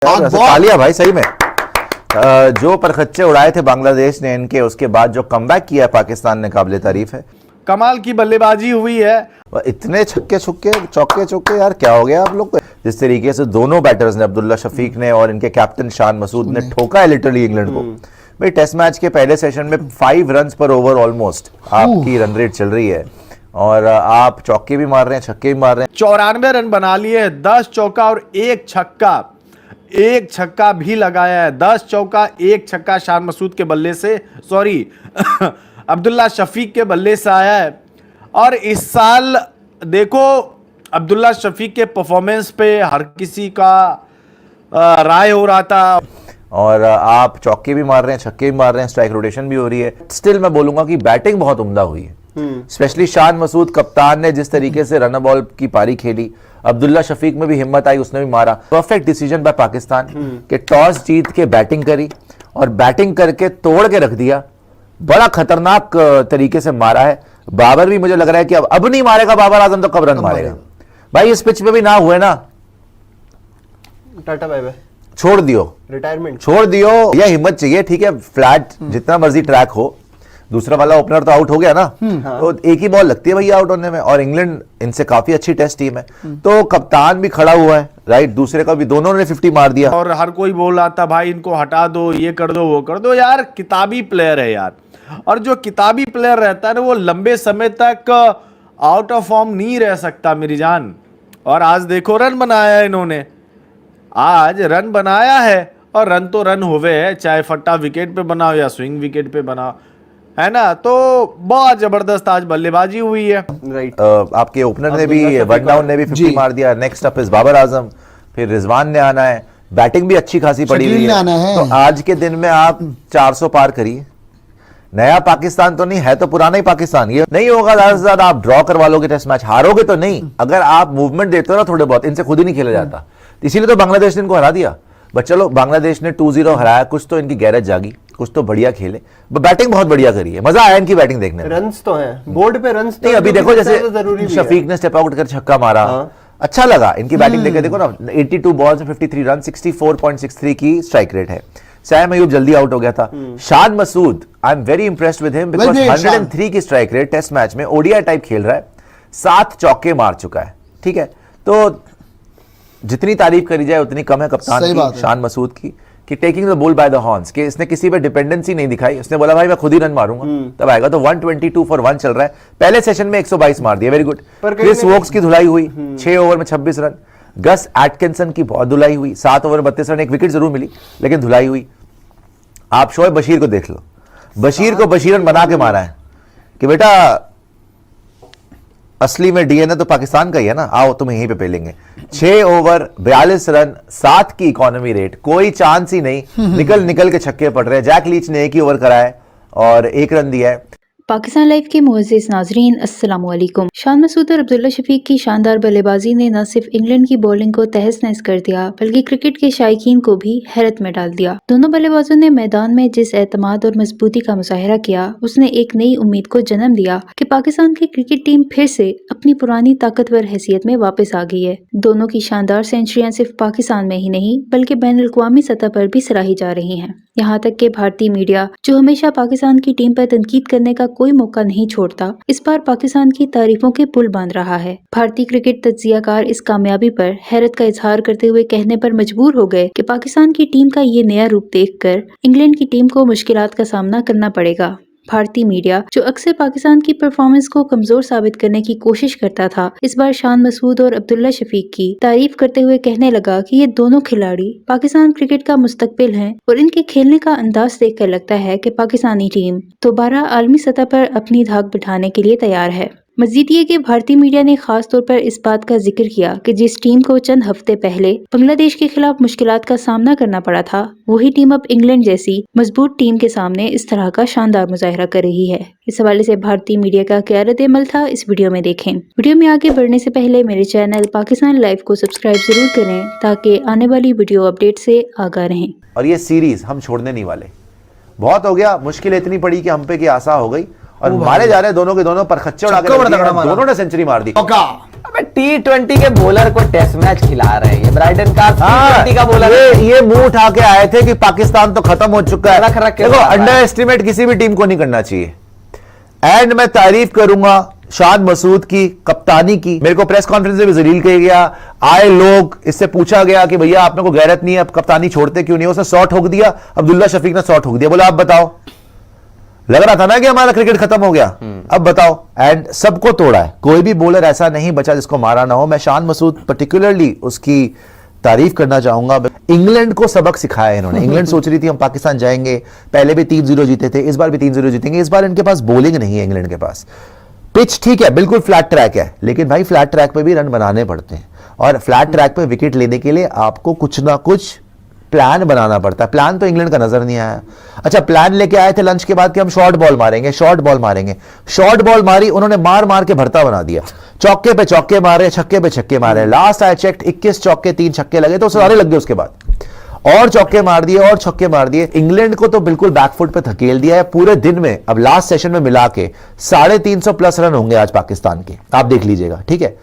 तालियां भाई सही में। जो परखच्चे उड़ाए थे बांग्लादेश ने इनके, उसके बाद जो कमबैक किया पाकिस्तान ने, काबिले तारीफ है। कमाल की बल्लेबाजी हुई है। इतने छक्के छुक्के चौके चौके, यार क्या हो गया आप लोग को। जिस तरीके से दोनों बैटर्स ने, अब्दुल्ला शफीक ने और इनके कैप्टन शान मसूद ने ठोका है लिटरली इंग्लैंड को। भाई टेस्ट मैच के पहले सेशन में 5 रन पर ओवर ऑलमोस्ट आपकी रन रेट चल रही है, और आप चौके भी मार रहे हैं, छक्के भी मार रहे हैं। 94 रन बना लिए, 10 चौका और 1 छक्का, 1 छक्का भी लगाया है। 10 चौका 1 छक्का शान मसूद के बल्ले से, सॉरी अब्दुल्ला शफीक के बल्ले से आया है। और इस साल देखो अब्दुल्ला शफीक के परफॉर्मेंस पे हर किसी का राय हो रहा था, और आप चौके भी मार रहे हैं, छक्के भी मार रहे हैं, स्ट्राइक रोटेशन भी हो रही है। स्टिल मैं बोलूंगा कि बैटिंग बहुत उम्दा हुई है। स्पेशली शान मसूद कप्तान ने जिस तरीके से रन बॉल की पारी खेली, अब्दुल्ला शफीक में भी हिम्मत आई, उसने भी मारा। परफेक्ट डिसीजन बाय पाकिस्तान कि टॉस जीत के बैटिंग करी और बैटिंग करके तोड़ के रख दिया। बड़ा खतरनाक तरीके से मारा है। बाबर भी मुझे लग रहा है कि अब नहीं मारेगा बाबर आजम तो कब रन मारेगा भाई। इस पिच पे भी ना हुए ना, टाटा बाय बाय, छोड़ दियो, रिटायरमेंट छोड़ दियो। यह हिम्मत चाहिए, ठीक है फ्लैट जितना मर्जी ट्रैक हो, दूसरा वाला ओपनर तो आउट हो गया ना, तो एक ही बॉल लगती है भैया आउट होने में। और इंग्लैंड इनसे काफी अच्छी टेस्ट टीम है, तो कप्तान भी खड़ा हुआ है राइट, दूसरे का भी, दोनों ने 50 मार दिया। और हर कोई बोल रहा था भाई इनको हटा दो, ये कर दो, वो कर दो। यार किताबी प्लेयर है यार, और जो किताबी प्लेयर रहता है ना वो लंबे समय तक आउट ऑफ फॉर्म नहीं रह सकता मेरी जान। और आज देखो रन बनाया है इन्होंने, आज रन बनाया है, और रन तो रन हुए है, चाहे फट्टा विकेट पे बनाओ या स्विंग विकेट पे बनाओ, है ना। तो बहुत जबरदस्त आज बल्लेबाजी हुई है। राइट। आपके ओपनर ने भी, वन डाउन ने भी 50 मार दिया। Next up is Babar Azam, फिर रिजवान ने आना है। बैटिंग भी अच्छी खासी पड़ी हुई है। तो आज के दिन में आप 400 पार करिए। नया पाकिस्तान तो नहीं है, तो पुराना ही पाकिस्तान। ये नहीं होगा ज्यादा से ज्यादा आप ड्रॉ करवा लोगे टेस्ट मैच, हारोगे तो नहीं। अगर आप मूवमेंट देते हो ना थोड़े बहुत, इनसे खुद ही नहीं खेला जाता। इसीलिए तो बांग्लादेश ने इनको हरा दिया। बट चलो बांग्लादेश ने 2-0 हराया, कुछ तो इनकी गैरत जागी, कुछ तो बढ़िया खेले। बैटिंग बहुत बढ़िया करी है, मजा आया इनकी बैटिंग देखने में। रन्स तो हैं बोर्ड पे, रन्स नहीं अभी देखो जैसे शफीक ने स्टेप आउट कर छक्का मारा, अच्छा लगा इनकी बैटिंग देखे। देखो ना 82 बॉल्स में 53 रन, 64.63 की स्ट्राइक रेट है। सैम अयूब जल्दी आउट हो गया था। Shan Masood, I am very impressed with him because 103 की स्ट्राइक रेट टेस्ट मैच में, ओडीआई टाइप खेल रहा है, 7 चौके मार चुका है। ठीक है, तो जितनी तारीफ करी जाए उतनी कम है कप्तान की, शान मसूद की, कि taking the bull by the horns, कि इसने किसी पे डिपेंडेंसी नहीं दिखाई। उसने बोला भाई मैं खुद ही रन मारूंगा तब आएगा। तो 122 फॉर 1 चल रहा है। पहले सेशन में 122 मार दिया, वेरी गुड। क्रिस वोक्स की धुलाई हुई 6 ओवर में 26 रन। गस एटकिंसन की बहुत धुलाई हुई, 7 ओवर 32 रन, 1 विकेट जरूर मिली लेकिन धुलाई हुई। आप शोएब बशीर को देख लो, बशीर को बशीरन बना के मारा है कि बेटा असली में डीएनए तो पाकिस्तान का ही है ना, आओ तुम यहीं पे पेलेंगे। 6 ओवर 42 रन, 7 की इकोनॉमी रेट, कोई चांस ही नहीं। निकल के छक्के पड़ रहे हैं। जैक लीच ने 1 ही ओवर करा है और 1 रन दिया है। पाकिस्तान लाइव के मुअज़्ज़िज़ नाज़रीन अस्सलाम वालेकुम। शान मसूद और अब्दुल्ला शफीक की शानदार बल्लेबाजी ने न सिर्फ इंग्लैंड की बॉलिंग को तहस नहस कर दिया बल्कि क्रिकेट के शायकीन को भी हैरत में डाल दिया। दोनों बल्लेबाजों ने मैदान में जिस एतमाद और मजबूती का मुजाहिरा किया, उसने एक नई उम्मीद को जन्म दिया कि पाकिस्तान की क्रिकेट टीम फिर से अपनी पुरानी ताकतवर हैसियत में वापस आ गई है। दोनों की शानदार सेंचुरियां सिर्फ पाकिस्तान में ही नहीं बल्कि बैनुल-अक़वामी सतह पर भी सराही जा रही हैं। यहाँ तक कि भारतीय मीडिया, जो हमेशा पाकिस्तान की टीम पर तनकीद करने का कोई मौका नहीं छोड़ता, इस बार पाकिस्तान की तारीफों के पुल बांध रहा है। भारतीय क्रिकेट तज्जियाकार इस कामयाबी पर हैरत का इजहार करते हुए कहने पर मजबूर हो गए कि पाकिस्तान की टीम का ये नया रूप देखकर इंग्लैंड की टीम को मुश्किलात का सामना करना पड़ेगा। भारतीय मीडिया, जो अक्सर पाकिस्तान की परफॉर्मेंस को कमजोर साबित करने की कोशिश करता था, इस बार शान मसूद और अब्दुल्ला शफीक की तारीफ करते हुए कहने लगा कि ये दोनों खिलाड़ी पाकिस्तान क्रिकेट का मुस्तकबिल हैं और इनके खेलने का अंदाज देखकर लगता है कि पाकिस्तानी टीम दोबारा आलमी सतह पर अपनी धाक बिठाने के लिए तैयार है। मजीद ये कि भारतीय मीडिया ने खास तौर पर इस बात का जिक्र किया कि जिस टीम को चंद हफ्ते पहले बांग्लादेश के खिलाफ मुश्किलात का सामना करना पड़ा था, वही टीम अब इंग्लैंड जैसी मजबूत टीम के सामने इस तरह का शानदार मुजाहिरा कर रही है। इस हवाले से भारतीय मीडिया का क्या रद्द-ए-अमल था, इस वीडियो में देखें। वीडियो में आगे बढ़ने से पहले मेरे चैनल पाकिस्तान लाइव को सब्सक्राइब जरूर करें ताकि आने वाली वीडियो अपडेट से आगाह रहें। और ये सीरीज हम छोड़ने नहीं वाले। बहुत हो गया, मुश्किल इतनी पड़ी कि हम पे की आशा हो गई, और मारे जा रहे हैं दोनों के दोनों पर खच्चे उड़ा के, दोनों ने सेंचुरी मार दी। अबे T20 के बॉलर को टेस्ट मैच खिला रहे हैं, ये ब्राइडन का T20 का बॉलर है। ये मुंह उठा के आए थे कि पाकिस्तान तो खत्म हो चुका है। रख के देखो, अंडर एस्टिमेट किसी भी टीम को नहीं करना चाहिए। एंड मैं तारीफ करूंगा शान मसूद की कप्तानी की। मेरे को प्रेस कॉन्फ्रेंस में भी जलील किया गया, आए लोग, इससे पूछा गया कि भैया आप में को गैरत नहीं है, अब कप्तानी छोड़ते क्यों नहीं? उसने 100 ठोक दिया, अब्दुल्ला शफीक ने 100 ठोक दिया। बोला आप बताओ, लग रहा था ना कि हमारा क्रिकेट खत्म हो गया, अब बताओ। एंड सबको तोड़ा है, कोई भी बॉलर ऐसा नहीं बचा जिसको मारा ना हो। मैं शान मसूद पर्टिकुलरली उसकी तारीफ करना चाहूंगा। इंग्लैंड को सबक सिखाया इन्होंने। इंग्लैंड सोच रही थी हम पाकिस्तान जाएंगे, पहले भी 3-0 जीते थे, इस बार भी 3-0 जीतेंगे। इस बार इनके पास बॉलिंग नहीं है इंग्लैंड के पास। पिच ठीक है, बिल्कुल फ्लैट ट्रैक है, लेकिन भाई फ्लैट ट्रैक पे भी रन बनाने पड़ते हैं, और फ्लैट ट्रैक पे विकेट लेने के लिए आपको कुछ ना कुछ प्लान बनाना पड़ता है। प्लान तो इंग्लैंड का नजर नहीं आया। अच्छा, प्लान लेके आए थे लंच के बाद कि हम शॉर्ट बॉल मारेंगे, शॉर्ट बॉल मारेंगे। शॉर्ट बॉल मारी, उन्होंने मार मार के भरता बना दिया। चौके पे चौके मारे, छक्के पे छक्के मारे। लास्ट आई चेक्ड 21 चौके 3 छक्के लगे, तो सारे लग गए। उसके बाद और चौके मार दिए और छक्के मार दिए। इंग्लैंड को तो बिल्कुल बैकफुट पे धकेल दिया है पूरे दिन में। अब लास्ट सेशन में मिला के 350 प्लस रन होंगे आज पाकिस्तान के, आप देख लीजिएगा, ठीक है।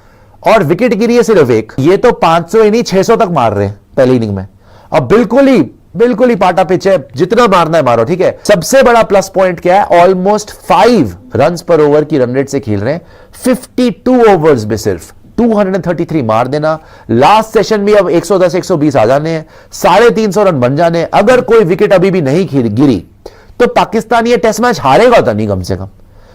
और विकेट गिरी है सिर्फ एक। ये तो 500 ही नहीं 600 तक मार रहे हैं पहली इनिंग में। अब बिल्कुल ही पाटा पिच है, जितना मारना है मारो, ठीक है। सबसे बड़ा प्लस पॉइंट क्या है, ऑलमोस्ट 5 रन्स पर ओवर की रन रेट से खेल रहे हैं। 52 ओवर्स में सिर्फ 233 मार देना। लास्ट सेशन भी अब 110-120 आ जाने हैं, 350 रन बन जाने। अगर कोई विकेट अभी भी नहीं गिरी तो पाकिस्तान ये टेस्ट मैच हारेगा तो नहीं कम से कम,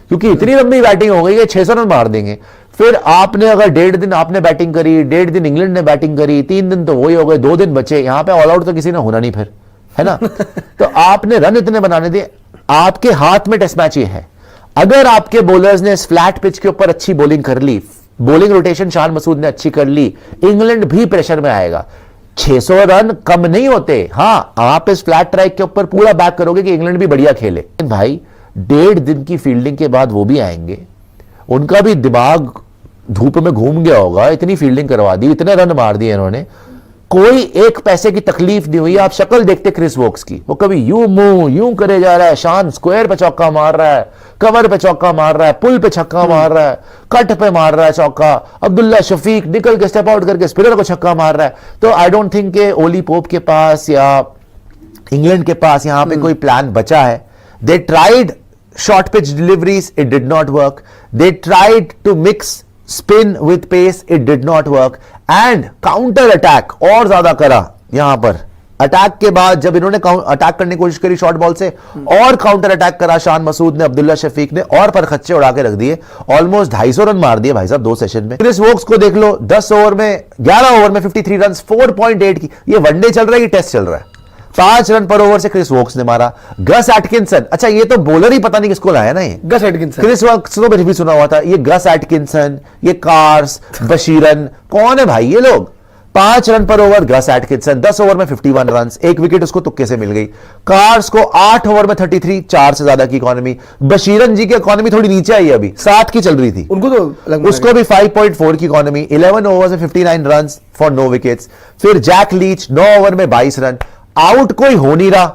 क्योंकि इतनी लंबी बैटिंग हो गई है, 600 रन मार देंगे। फिर आपने अगर 1.5 दिन आपने बैटिंग करी, 1.5 दिन इंग्लैंड ने बैटिंग करी, 3 दिन तो वही हो गए, 2 दिन बचे। यहां पे ऑल आउट तो किसी ने होना नहीं फिर, है ना। तो आपने रन इतने बनाने दिए, आपके हाथ में टेस्ट मैच ये है। अगर आपके बॉलर्स ने इस फ्लैट पिच के ऊपर अच्छी बॉलिंग कर ली, बॉलिंग रोटेशन शान मसूद ने अच्छी कर ली, इंग्लैंड भी प्रेशर में आएगा। 600 रन कम नहीं होते। हां, आप इस फ्लैट ट्रैक के ऊपर पूरा बैक करोगे कि इंग्लैंड भी बढ़िया खेले। भाई 1.5 दिन की फील्डिंग के बाद वो भी आएंगे, उनका भी दिमाग धूप में घूम गया होगा। इतनी फील्डिंग करवा दी, इतने रन मार दिए इन्होंने, कोई एक पैसे की तकलीफ नहीं हुई। आप शक्ल देखते क्रिस वोक्स की, वो कभी यूं मुंह यूं करे जा रहा है, शान स्क्वायर पे चौका मार रहा है, कवर पे चौका मार रहा है, पुल पे छक्का मार रहा है, कट पे मार रहा है चौका। अब्दुल्ला शफीक निकल के स्टेप आउट करके स्पिनर को छक्का मार रहा है। तो आई डोंट थिंक के ओली पोप के पास या इंग्लैंड के पास यहां पे कोई प्लान बचा है। They tried short pitch deliveries, it did not work. They tried to mix spin with pace, it did not work. And counter attack और ज्यादा करा यहां पर। अटैक के बाद जब इन्होंने अटैक करने की कोशिश करी शॉर्ट बॉल से, और काउंटर अटैक करा शान मसूद ने, अब्दुल्ला शफीक ने, और पर खच्चे उड़ा के रख दिए। ऑलमोस्ट 250 रन मार दिए भाई साहब 2 सेशन में। क्रिस वोक्स को देख लो, 11 ओवर में 53 रन, 4.8 की। ये वनडे चल रहा है कि टेस्ट चल रहा है? 5 रन पर ओवर से क्रिस वोक्स ने मारा। गस एटकिंसन, अच्छा ये तो बॉलर ही पता नहीं किसको लाया ना, ये गस एटकिंसन। क्रिस वोक्स तो मैंने भी सुना हुआ था। ये गस एटकिंसन, ये कार्स, बशीरन, कौन है भाई ये लोग? 5 रन पर ओवर गस एटकिंसन, 10 ओवर में 51 रन, 1 विकेट उसको तुक्के से मिल गई। कार्स को 8 ओवर में 33, 4 से ज्यादा की इकोनॉमी। बशीरन जी की इकोनॉमी थोड़ी नीचे आई, अभी 7 की चल रही थी, उनको तो उसको भी 5.4 की इकोनॉमी। 11 ओवर में 59 रन फॉर नो विकेट्स। फिर जैक लीच 9 ओवर में 22 रन। आउट कोई हो नहीं रहा,